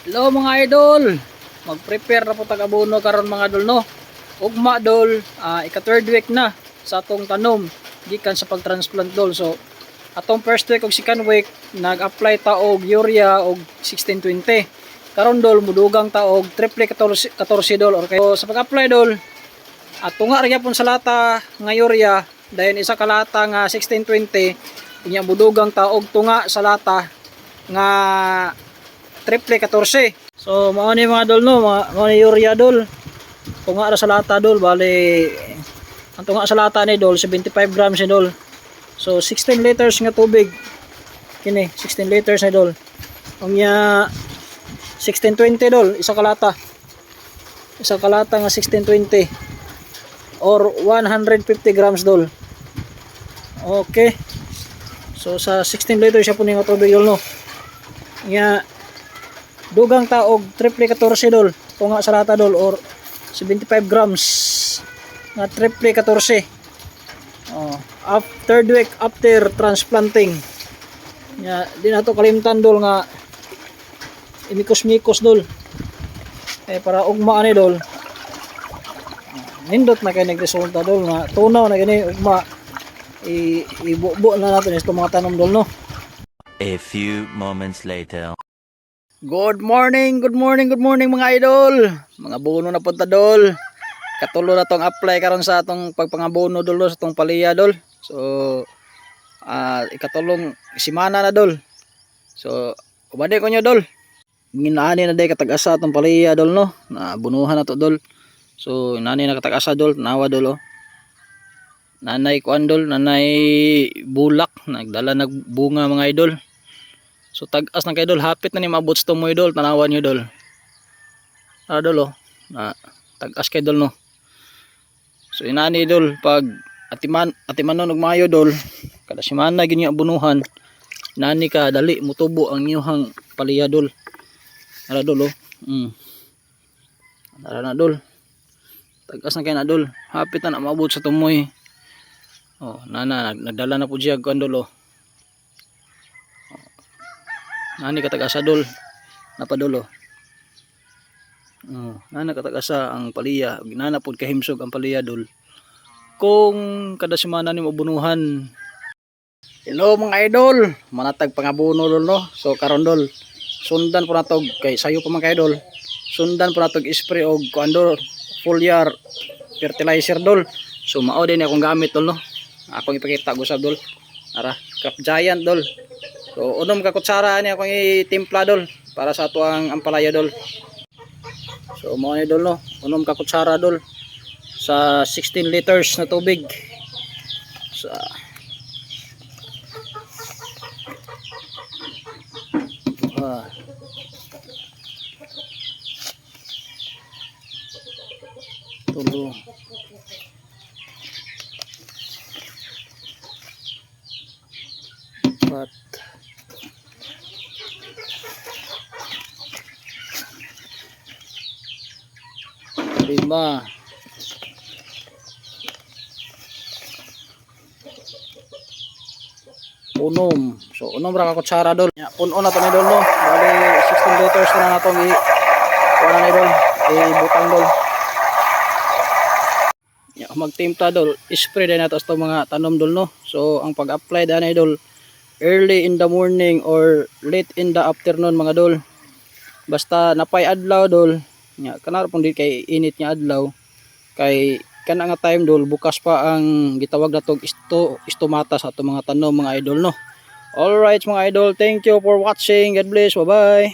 Hello mga idol, mag-prepare na po tag-abono karon mga idol no. Ugma dol, ika third week na sa atong tanom gikan sa pag-transplant dol. So atong first week ug second week nag-apply ta og urea og 1620. Karon dol mudugang ta og triple 14 dol or kayo sa pag-apply dol. Ato nga ra pun sa lata nga urea, dayon isa ka lata nga 1620, unya mudugang ta og tunga sa lata nga triple 14. So mao ni mga dol no, mao ni urea dol. Tunga ra sa lata dol, bali ang tunga sa lata ni dol 75 grams ni dol. So 16 liters nga tubig. Kini 16 liters ni dol. Unya 1620 dol, isa ka lata. Isa ka lata nga 1620 or 150 grams dol. Okay. So sa 16 liters siya po ni nga tubig dol no. Unya dugang ta og triple 14 dol, tunga sa lata dol or 75 grams nga triple 14. Third week after transplanting. Ya, di na to kalimtan dol nga imikos-mikos dol. Para ugma ani dol. Nindot na kay nagresulta dol nga tunaw na gani ugma ibubo na natin itong mga tanom dol no. A few moments later. Good morning mga idol. Mga bono na punta dol. Katulo na tong apply karon sa atong pagpangabono dol sa atong palaya dol. So ikatulong simana na dol. So ubade ko nyo dol. Ginani na day katag-asa atong palaya dol no. Na bunuhan na to dol. So nani na katag-asa dol, nawa dol oh. Nanay kuan dol, nanay bulak, nagdala nagbunga mga idol. So tag-as ng kay dol, hapit na ni maabot sa mo idol, tanawan nyo dol. Dol oh. Tag-as kay dol no. So inani dol pag atimanon og maayo dol, kada semana gini abunuhan, nani ka dali mutubo ang iyohang palaya dol. Ara dol oh. Ara na dol. Tag-as na kay na dol, hapit na maabot sa tumoy. Oh, nagdala na po siya kuan dol oh. Nani katag-asa dol napadolo. Nana katag-asa ang palaya, ginana pod kahimsog ang palaya dol. Kung kada semana ni mabunuhan. Hello mga idol, manatag pangabono dol no. So karon dol, sundan po natog kay sayo pa man kay dol. Sundan po natog spray og kuan dol, foliar fertilizer dol. So mao din akong gamit dol no. Akong ipakita gusab dol. Ara, Craft Giant dol. So unom ka kutsara ni akong itimpla dol para sa ato ang ampalaya dol. So mao ni dol no, unom ka kutsara dol sa 16 liters na tubig. Sa tulo. Pat 5. Unom. So unom ra ka kutsara dol. Ya, puno na to ni dol no. Bali 16 liters na nato gi kuan ni dol. Ibutang dol. Ya, magtimpla dol. Spray din nato sa mga tanom dol no. So ang pag-apply dani dol early in the morning or late in the afternoon mga dol. Basta napay adlaw dol. Ya, kanar pun di kay init nga adlaw. Kay kana nga time dol bukas pa ang gitawag natog istomata sa ato mga tanom mga idol no. All right mga idol, thank you for watching. God bless. Bye bye.